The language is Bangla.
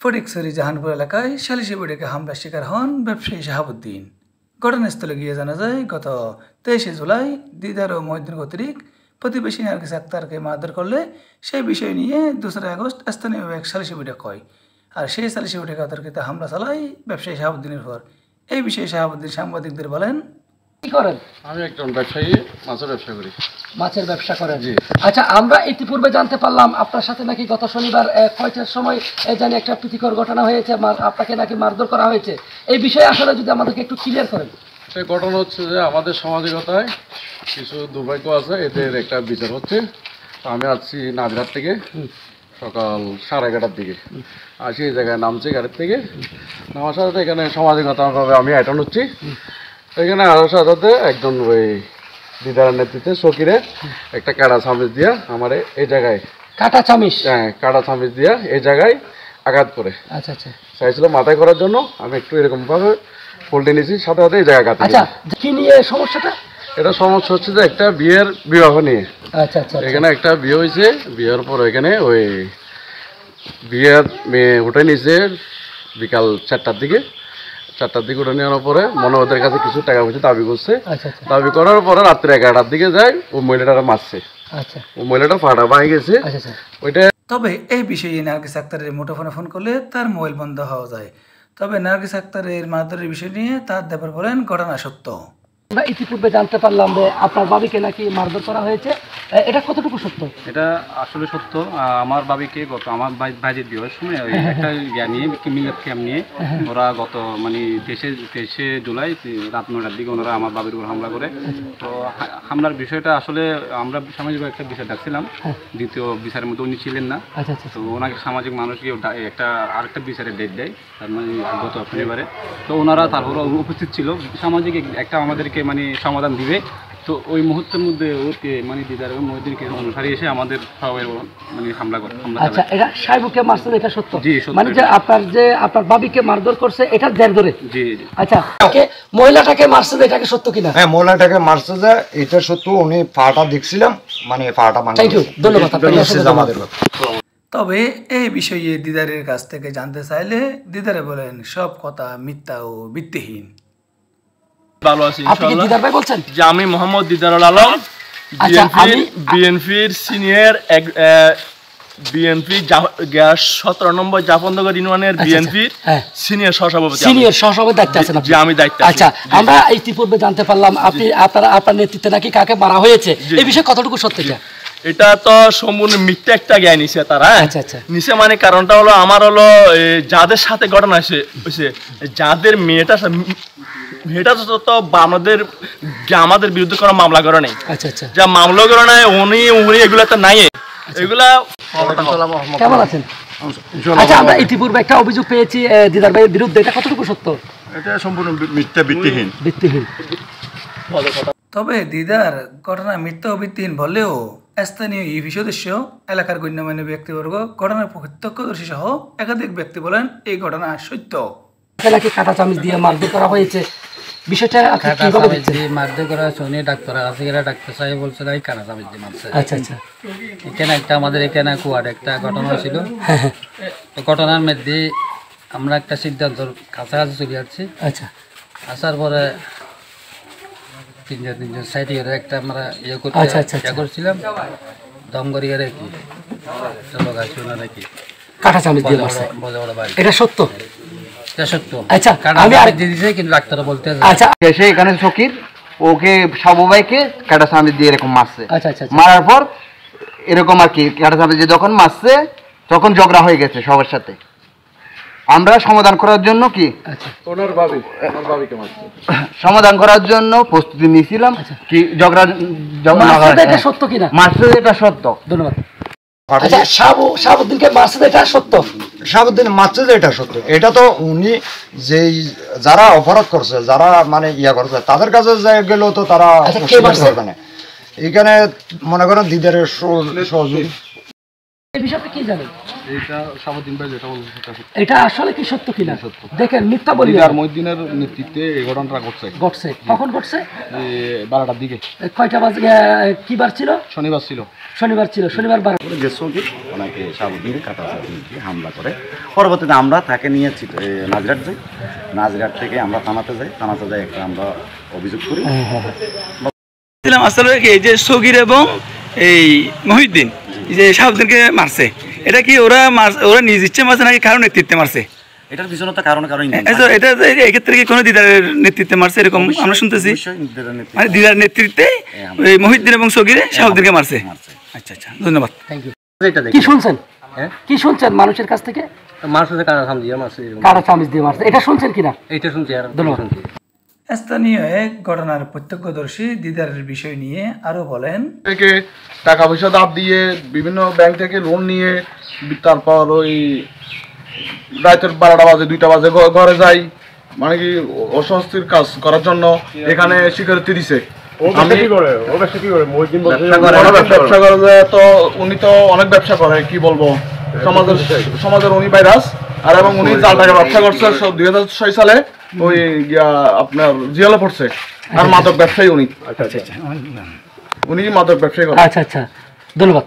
ফটিকছড়ি জাহানপুর এলাকায় সালিশি বৈঠকে হামলার শিকার হন ব্যবসায়ী শাহাবুদ্দিন। ঘটনাস্থলে গিয়ে জানা যায়, গত 23শে জুলাই দিদার ও মহিউদ্দিন কর্তৃক প্রতিবেশী নার্গিস আক্তারকে মারধর করলে সেই বিষয় নিয়ে 2 আগস্ট স্থানীয় এক সালিশি বৈঠক হয়। আর সেই সালিশি বৈঠকে অতর্কিত হামলা চালায় ব্যবসায়ী শাহাবুদ্দিনের উপর। এই বিষয়ে শাহাবুদ্দিন সাংবাদিকদের বলেন, কি করেন? আমি একজন ব্যবসায়ী, মাছের ব্যবসা করি। মাছের ব্যবসা করেন? জি। আচ্ছা, আমরা ইতিপূর্বে জানতে পারলাম আপনার সাথে নাকি গত শনিবার 6টার সময় জানি একটা প্রীতিকর ঘটনা হয়েছে, আপনাকে নাকি মারধর করা হয়েছে। এই বিষয়ে আসলে যদি আমাদেরকে একটু ক্লিয়ার করেন। সেই ঘটনা হচ্ছে যে আমাদের সামাজিকতায় কিছু দুর্ভাগ্য আছে, এদের একটা বিচার হচ্ছে। তো আমি আসছি নাজরাত থেকে সকাল 11:30টার দিকে আসি, এই জায়গায় নামছি গাড়ির থেকে। নামার সাথে এখানে সামাজিকতাভাবে আমি অ্যাটেন্ড হচ্ছি। এখানে আসার সাথে একজন ওই দিদারের নেতৃত্বে সকিরে একটা কাটা চামিচ দিয়া আমার এই জায়গায়, কাটা চামিচ? হ্যাঁ, কাটা চামিচ দিয়া এই জায়গায় আঘাত করে। আচ্ছা আচ্ছা। চাইছিল মাথায় করার জন্য, আমি একটু এরকম ভাবে পল্টে নিয়েছি, সাথে সাথে এই জায়গায় কাটে। আচ্ছা, কি নিয়ে সমস্যাটা? এটা সমস্যা হচ্ছে যে একটা বিবাহ নিয়ে। আচ্ছা আচ্ছা। এখানে একটা বিয়ে হয়েছে, বিয়ের পর এখানে ওই বিয়ের মেয়ে উঠে নিয়েছে বিকাল 4টার দিকে উঠে নেওয়ার পরে মনে ওদের কাছে কিছু টাকা পয়সা দাবি করছে। দাবি করার পরে রাত্রে 11টার দিকে যায়, ও মহিলাটা মারছে। আচ্ছা। ও মহিলাটা ফাটা ভাঙে গেছে। ওইটা। তবে এই বিষয়ে নার্গিস আক্তারের মুঠোফোনে ফোন করলে তার মোবাইল বন্ধ হওয়া যায়। তবে নার্গিস আক্তারের মারধরের বিষয় নিয়ে তার দেবর বলেন, ঘটনা সত্য। আমরা ইতিপূর্বে জানতে পারলাম যে আপনার বাবিকে নাকি মারধর করা হয়েছে, এটা কতটুকু সত্য? এটা আসলে সত্য। আমার বাবিকে আমার ভাইয়ের বিয়ের সময় ওই একটা ইয়া নিয়ে মিলাদ ক্যাম্প নিয়ে ওরা গত 23শে জুলাই রাত 9টার দিকে ওনারা আমার বাবির উপর হামলা করে। তো হামলার বিষয়টা আসলে আমরা সামাজিক একটা বিচার ডাকছিলাম, দ্বিতীয় বিচারের মধ্যে উনি ছিলেন না। তো ওনাকে সামাজিক মানুষকে আরেকটা বিচারের ডেট দেয়, তার মানে গত শনিবারে। তো ওনারা তারপর উপস্থিত ছিল, সামাজিক একটা আমাদেরকে সমাধান দিবে। তো ওই মুহূর্তের মধ্যে ওকে দিদার মহিউদ্দিনকে অনুসারী এসে আমাদের সবাই হামলা করে। আচ্ছা, এটা সাহেবকে মারছে, এটা সত্য? জি, সত্য। যে আপনার বাবিকে মারধর করছে এটা জের ধরে? জি। আচ্ছা, মহিলাটাকে মারছে, এটাকে সত্য কিনা? হ্যাঁ, মহিলাটাকে মারছে যে এটা সত্য। উনি পাটা দেখছিলাম, পাটা ধন্যবাদ। তবে এই বিষয়ে দিদারের কাছ থেকে জানতে চাইলে দিদারে বলেন, সব কথা মিথ্যা ও ভিত্তিহীন। ভালো আছি যে আমি মোহাম্মদ দিদারুল আলম, বিএনপির সিনিয়র বিএনপি 17 নম্বর জাফরনগর ইউনিয়নের বিএনপির সিনিয়র সহসভাপতি দায়িত্বে আছেন? আমি দায়িত্বে। আচ্ছা, আমরা ইতিপূর্বে জানতে পারলাম আপনার নেতৃত্বে নাকি কাকে মারা হয়েছে, এই বিষয়ে কতটুকু সত্য? এটা তো সম্পূর্ণ মিথ্যা একটা জ্ঞান নিছে তারা। নিচে কারণটা হলো আমার যাদের সাথে ঘটনা হয়েছে, যাদের মেয়েটা তো আমাদের বিরুদ্ধে কোনো মামলা করে নাই। যা মামলা করে নাই উনি এগুলো তো নাই, এগুলা। কেমন আছেন? আচ্ছা, আমরা ইতিপূর্বে একটা অভিযোগ পেয়েছি দিদার ভাইয়ের বিরুদ্ধে, এটা কতটুকু সত্য? এটা সম্পূর্ণ মিথ্যা, ভিত্তিহীন। তবে দিদার ঘটনা মিথ্যা ও ভিত্তিহীন বললেও স্থানীয় ইউপি সদস্য, এলাকার গণ্যমান্য ব্যক্তিবর্গ, ঘটনার প্রত্যক্ষদর্শী সহ একাধিক ব্যক্তি বলেন এই ঘটনা সত্য। নাকি কাটা চামিচ দিয়ে মারধর করা হয়েছে, বিষয়টা মারধর করা শুনে ডাক্তার আছে, ডাক্তার সাহেব বলছে কাটা চামিচ দিয়ে মারছে। আচ্ছা আচ্ছা। এখানে আমাদের এখানে কুয়ার একটা ঘটনা হয়েছিল। তো ঘটনার মধ্যে আমরা একটা সিদ্ধান্তর কাছাকাছি চলে যাচ্ছি। আচ্ছা। আসার পরে তিনজন সাইড একটা আমরা করছিলাম, দম করি আর কি নাকি কাটা চামিচ দিয়ে মারছে, এটা সত্য? আচ্ছা, আমি দিয়ে দিয়েছি, কিন্তু ডাক্তার বলতে এখানে সকির ওকে সবাইকে কাটা চামিচ দিয়ে এরকম মারছে। আচ্ছা আচ্ছা। মারার পর এরকম আর কি কাটা চামিচ দিয়ে যখন মারছে তখন ঝগড়া হয়ে গেছে সবার সাথে। আমরা সমাধান করার জন্য সমাধান করার জন্য প্রস্তুতি নিয়েছিলাম কি ঝগড়া সত্য কিনা? মারছে, এটা সত্য। ধন্যবাদ। আচ্ছা, শাহাবুদ্দিনকে মারছে, এটা সত্য? শাহাবুদ্দিন মারছে যে এটা সত্য। এটা তো উনি যেই যারা অপরাধ করছে, যারা ইয়া করছে, তাদের কাছে গেলেও তো তারা এখানে মনে করেন দিদারের সহযোগী এই বিষয়টা কি জানেন? এইটা শাহাবুদ্দিন ভাই যেটা বলছে সেটা সত্য। এটা আসলে কি সত্য কিনা দেখেন, মিথ্যা বলি দিদার মহিউদ্দিনের নেতৃত্বে এই ঘটনাটা ঘটছে। কখন ঘটছে? 12টার দিকে। কয়টা বাজে? কি বার ছিল? শনিবার ছিল। শনিবার ছিল। শনিবার 12 যে শ্রমিক ওনাকে শাহাবুদ্দিনকে কাটাচাটি হামলা করে। পরবর্তীতে আমরা তাকে নিয়ে নাজিরহাট যাই। নাজিরহাট থেকে আমরা থানাতে যাই একটা আমরা অভিযোগ করি। আসলে কি এই যে সগির এবং এই মহিউদ্দিন যে শাহাবুদ্দিনকে মারছে, এটা কি ওরা নিজ ইচ্ছে মারছে নাকি কারণ নেতৃত্বে মারছে? এটার পিছনে তো কারণ এটা এক্ষেত্রে কি কোনো দিদারের নেতৃত্বে মারছে এরকম আমরা শুনতেছি? মানে দিদার নেতৃত্বে মহিউদ্দিন এবং সগিরে শাহাবুদ্দিনকে মারছে। আচ্ছা আচ্ছা, ধন্যবাদ। Thank you. কি শুনছেন? কি শুনছেন মানুষের কাছ থেকে? কারা চামিচ দিয়ে মারছে, এটা শুনছেন কিনা? এইটা শুনছি। ধন্যবাদ। স্থানীয় এক ঘটনার প্রত্যক্ষদর্শী দিদারের বিষয় নিয়ে আরো বলেন, থেকে টাকা পয়সা দাব দিয়ে বিভিন্ন ব্যাংক থেকে লোন নিয়ে তারপর ওই রাতের 12টা বাজে 2টা বাজে ঘরে যাই, মানে কি অস্বস্তির কাজ করার জন্য এখানে স্বীকৃতি দিছে। ব্যবসা করে তো উনি তো অনেক ব্যবসা করে, কি বলবো, সমাজের উনি ভাইরাস। আর এবং উনি জাল টাকা ব্যবসা করছে 2006 সালে ওই আপনার জিয়ালে পড়ছে। আর মাদক ব্যবসায়ী উনি। উনি মাদক ব্যবসায়ী করে। আচ্ছা আচ্ছা, ধন্যবাদ।